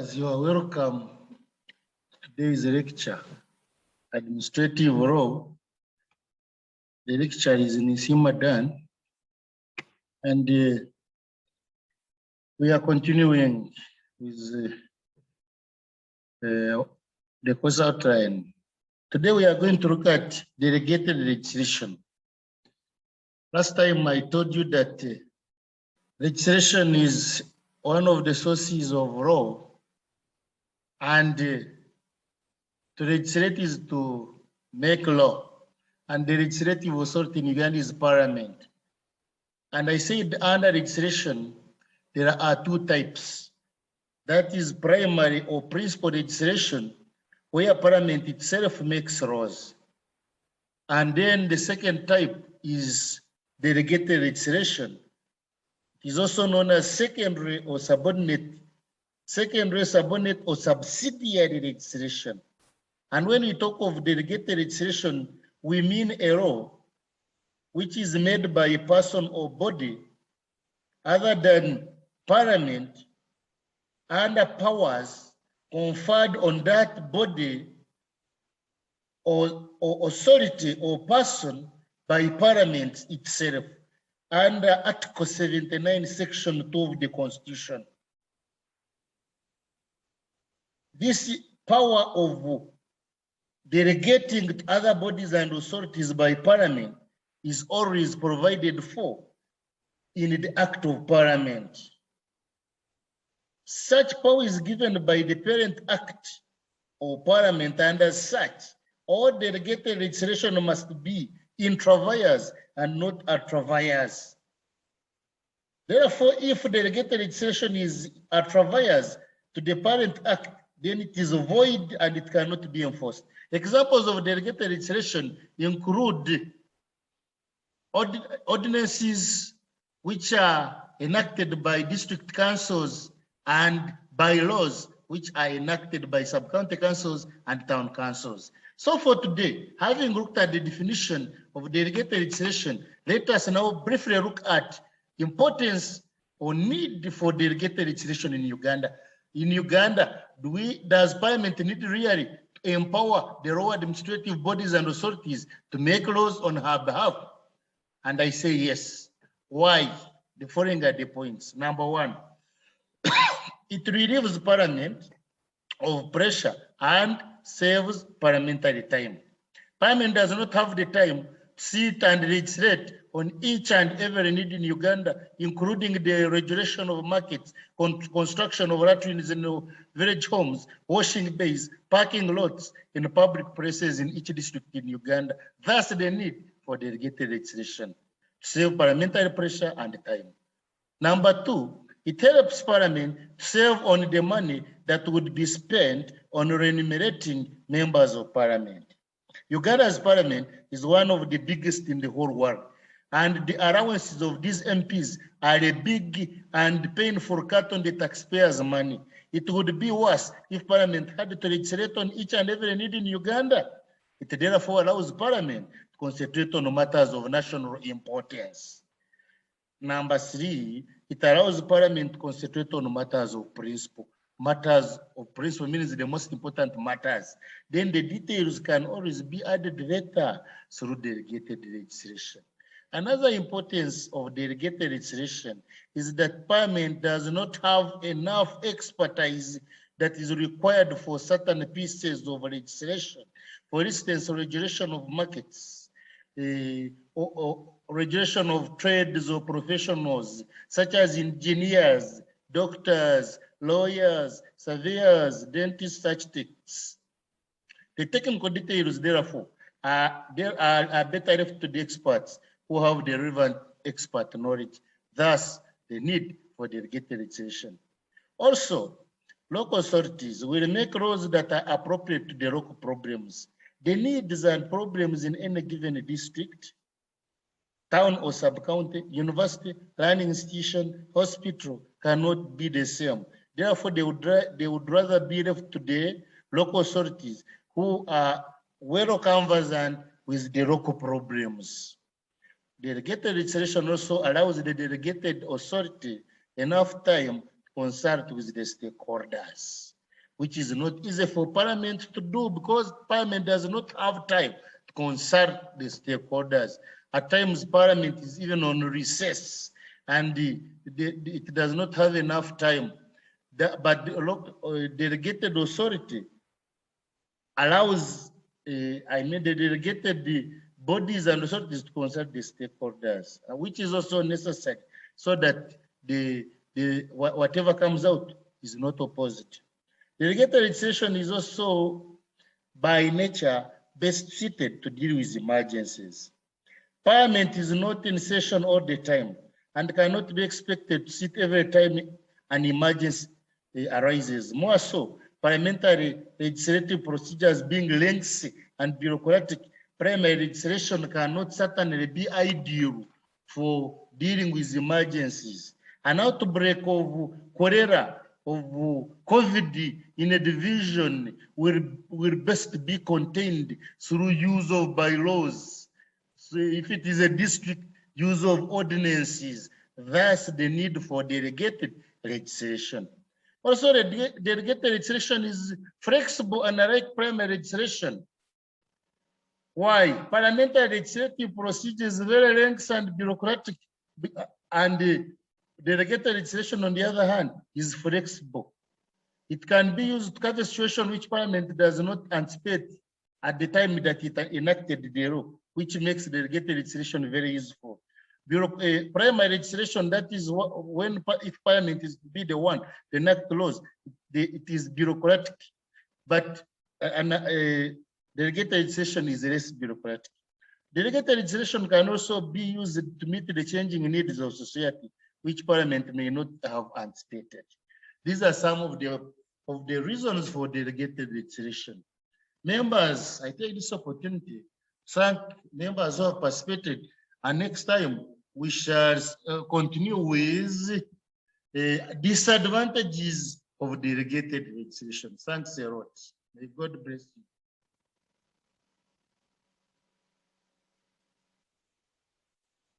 members, you are welcome to today's lecture, Administrative Law. The lecture is in Isimadan, and we are continuing with the course outline. Today we are going to look at delegated legislation. Last time I told you that legislation is one of the sources of law, and to legislate is to make law, and the legislative authority in Uganda is parliament. And I said under legislation, there are two types. That is primary or principal legislation, where parliament itself makes laws. And then the second type is delegated legislation. It is also known as secondary, subordinate, or subsidiary legislation. And when we talk of delegated legislation, we mean a law which is made by a person or body other than parliament under powers conferred on that body or authority or person by parliament itself under Article 79, Section 2 of the Constitution. This power of delegating to other bodies and authorities by parliament is always provided for in the Act of Parliament. Such power is given by the Parent Act or Parliament, and as such, all delegated legislation must be intra vires and not atra vires. Therefore, if delegated legislation is atra vires to the Parent Act, then it is void and it cannot be enforced. Examples of delegated legislation include ordinances which are enacted by district councils and bylaws which are enacted by sub-county councils and town councils. So for today, having looked at the definition of delegated legislation, let us now briefly look at importance or need for delegated legislation in Uganda. In Uganda, does Parliament need really to empower the lower administrative bodies and authorities to make laws on her behalf? And I say yes. Why? The following are the points. Number one, it relieves Parliament of pressure and saves parliamentary time. Parliament does not have the time to sit and legislate on each and every need in Uganda, including the regulation of markets, construction of latrines in village homes, washing bays, parking lots in public places in each district in Uganda. That's the need for delegated legislation to save parliamentary pressure and time. Number two, it helps Parliament to save on the money that would be spent on remunerating members of Parliament. Uganda's Parliament is one of the biggest in the whole world, and the allowances of these MPs are a big and painful cut on the taxpayers' money. It would be worse if Parliament had to legislate on each and every need in Uganda. It therefore allows Parliament to concentrate on matters of national importance. Number three, it allows Parliament to concentrate on matters of principle. Matters of principle means the most important matters. Then the details can always be added later through delegated legislation. Another importance of delegated legislation is that Parliament does not have enough expertise that is required for certain pieces of legislation. For instance, regulation of markets, or regulation of trades or professionals, such as engineers, doctors, lawyers, surveyors, dentists, architects. The technical details, therefore, are better left to the experts who have the relevant expert knowledge. Thus, the need for delegated legislation. Also, local authorities will make laws that are appropriate to the local problems. The needs and problems in any given district, town or sub-county, university, learning institution, hospital cannot be the same. Therefore, they would rather be left to the local authorities who are well conversant with the local problems. Delegated legislation also allows the delegated authority enough time to consult with the stakeholders. which is not easy for Parliament to do because Parliament does not have time to consult the stakeholders. At times, Parliament is even on recess and it does not have enough time. But the delegated authority allows, the delegated bodies and authorities to consult the stakeholders, which is also necessary so that whatever comes out is not opposite. Delegated legislation is also by nature best suited to deal with emergencies. Parliament is not in session all the time and cannot be expected to sit every time an emergency arises. More so, parliamentary legislative procedures being lengthy and bureaucratic, primary legislation cannot certainly be ideal for dealing with emergencies. An outbreak of cholera, of COVID in a division will best be contained through use of bylaws. So if it is a district, use of ordinances, thus the need for delegated legislation. Also, the delegated legislation is flexible and unlike primary legislation. Why? Parliamentary legislative procedure is very lengthy and bureaucratic, and delegated legislation, on the other hand, is flexible. It can be used to cover a situation which Parliament does not anticipate at the time that it enacted the law, which makes delegated legislation very useful. Primary legislation, that is when, if Parliament is to be the one to enact laws, it is bureaucratic, but delegated legislation is less bureaucratic. Delegated legislation can also be used to meet the changing needs of society, which Parliament may not have anticipated. These are some of the reasons for delegated legislation. Members, I take this opportunity to thank members who have participated, and next time we shall continue with disadvantages of delegated legislation. Thanks a lot. May God bless you.